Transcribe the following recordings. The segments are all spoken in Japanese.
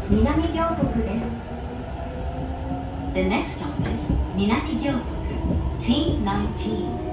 南行徳です。 The next stop is Minami-Gyotoku, T19.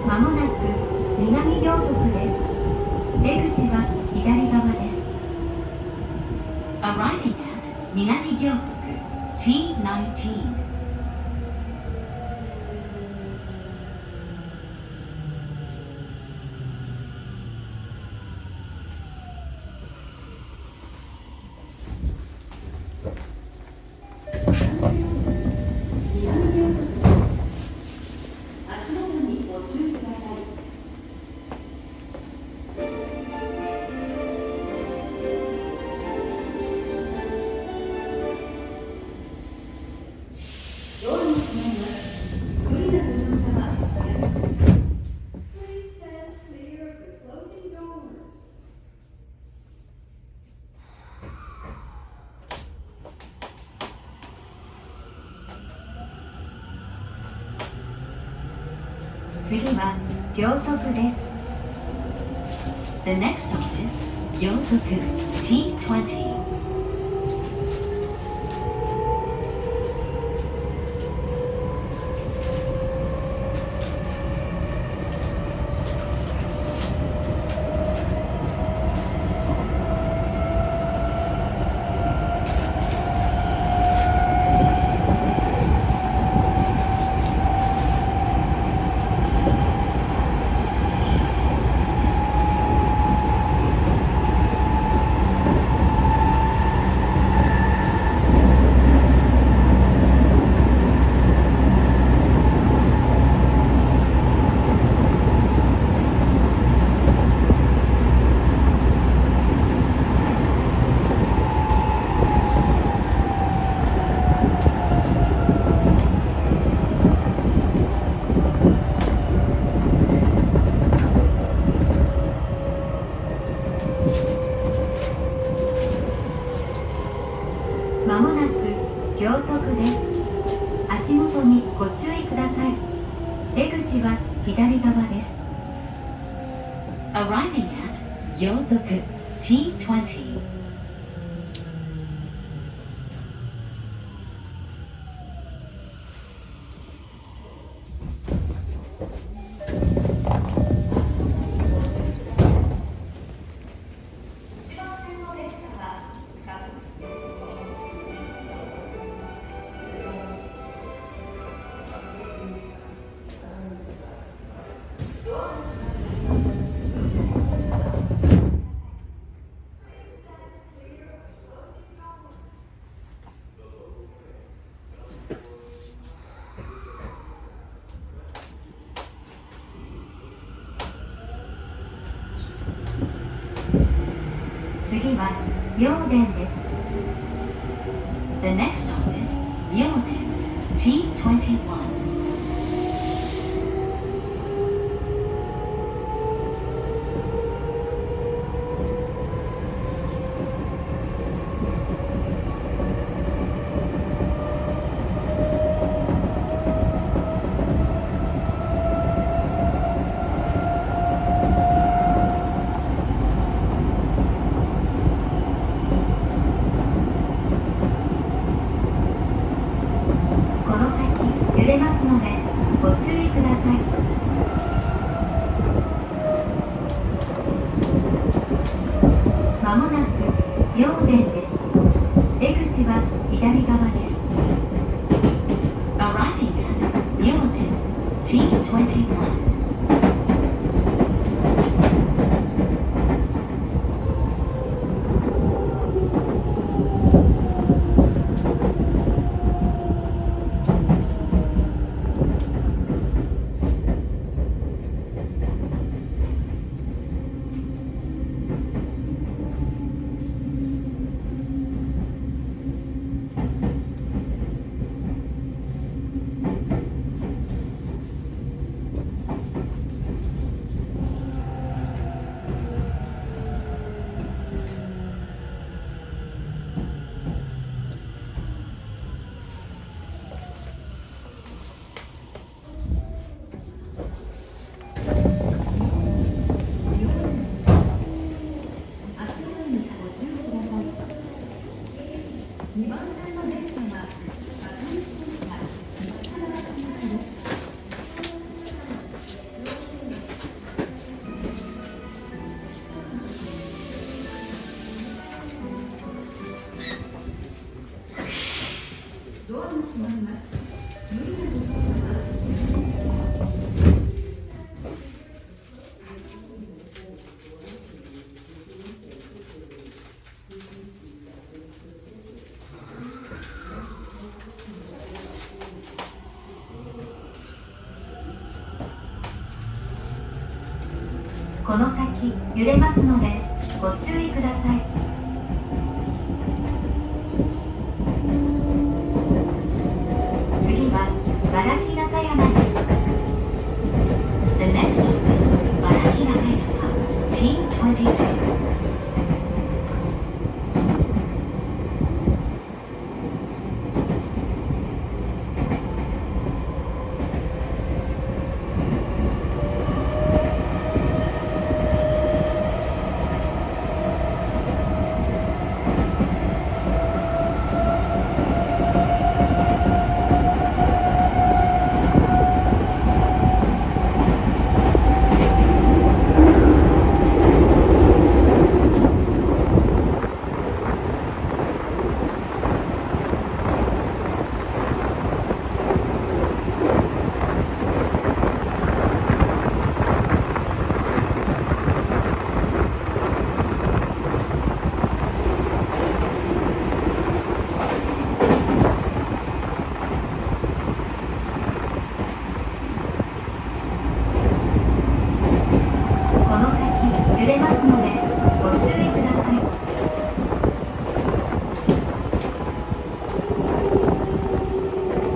まもなく南行徳です。出口は左側です。 Arriving at Minami-Gyotoku, T19. 次は行徳です。 The next stop is Gyotoku, T20. まもなく行徳です。足元にご注意ください。出口は左側です。 Arriving at Gyotoku, T20. 次は明殿です。 The next stop is Myoden, T21. この先揺れますのでご注意ください。まもなく明殿です。出口は左側です。 Arriving at Myoden, T21. ま2番線の電車が熱海市から西原町行きです。ドアが閉まります。無理なご乗車はこの先揺れますのでご注意ください。次は茨城中山です。 The next stop is Baraki Nakayama, T22. この先揺れますのでご注意ください。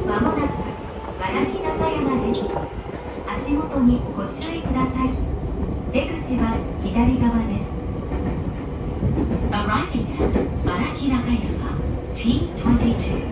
まもなく茨城中山です。足元にご注意ください。出口は左側です。 Arriving at Baraki Nakayama, T22.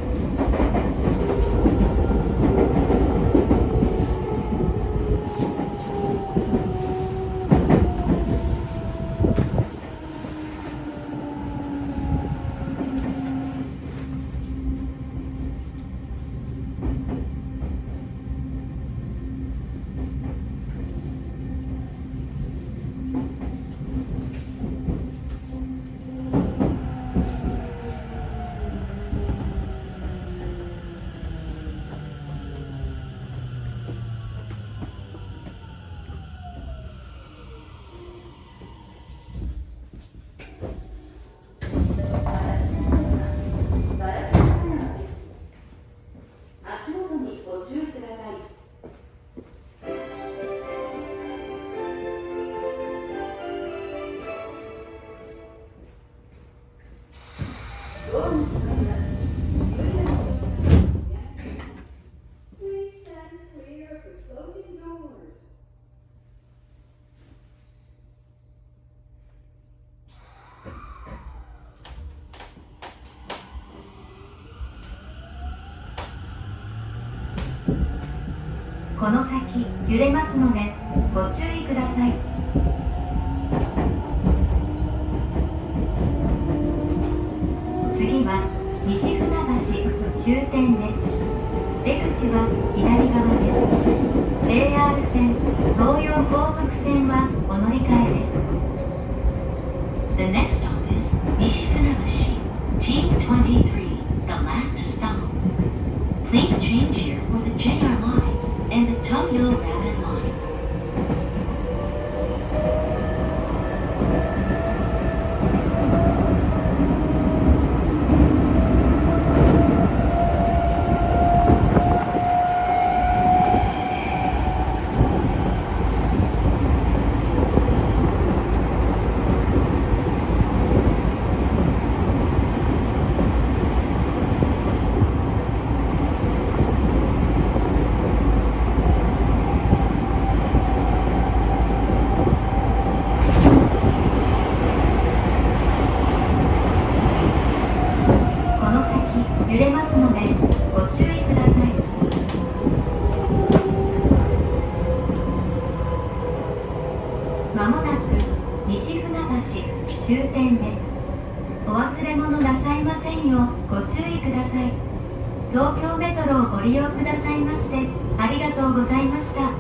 足元にご注意ください。ドアが閉まります。無理なご乗車はPlease stand clear of the closing doors. この先揺れますのでご注意ください。次は西船橋終点です。出口は左側です。 JR 線東葉高速線はお乗り換えです。 The next stop is Nishifunabashi, T23, the last stop. Please change here for the JR lines and the Tokyo Ramen line. 揺れますのでご注意ください。まもなく西船橋終点です。お忘れ物なさいませんようご注さい。東京メトロをご利用くださいましてありがとうございました。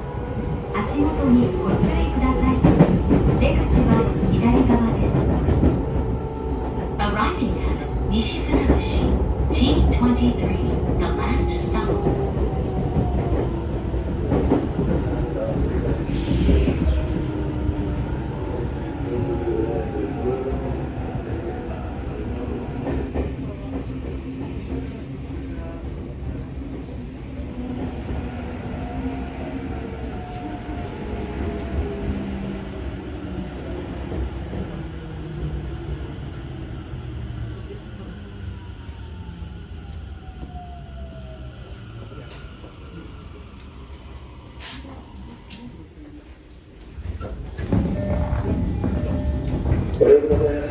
足元にご注意ください。出口は左側です。 Arriving at Nishifunabashi, T23, the last stop.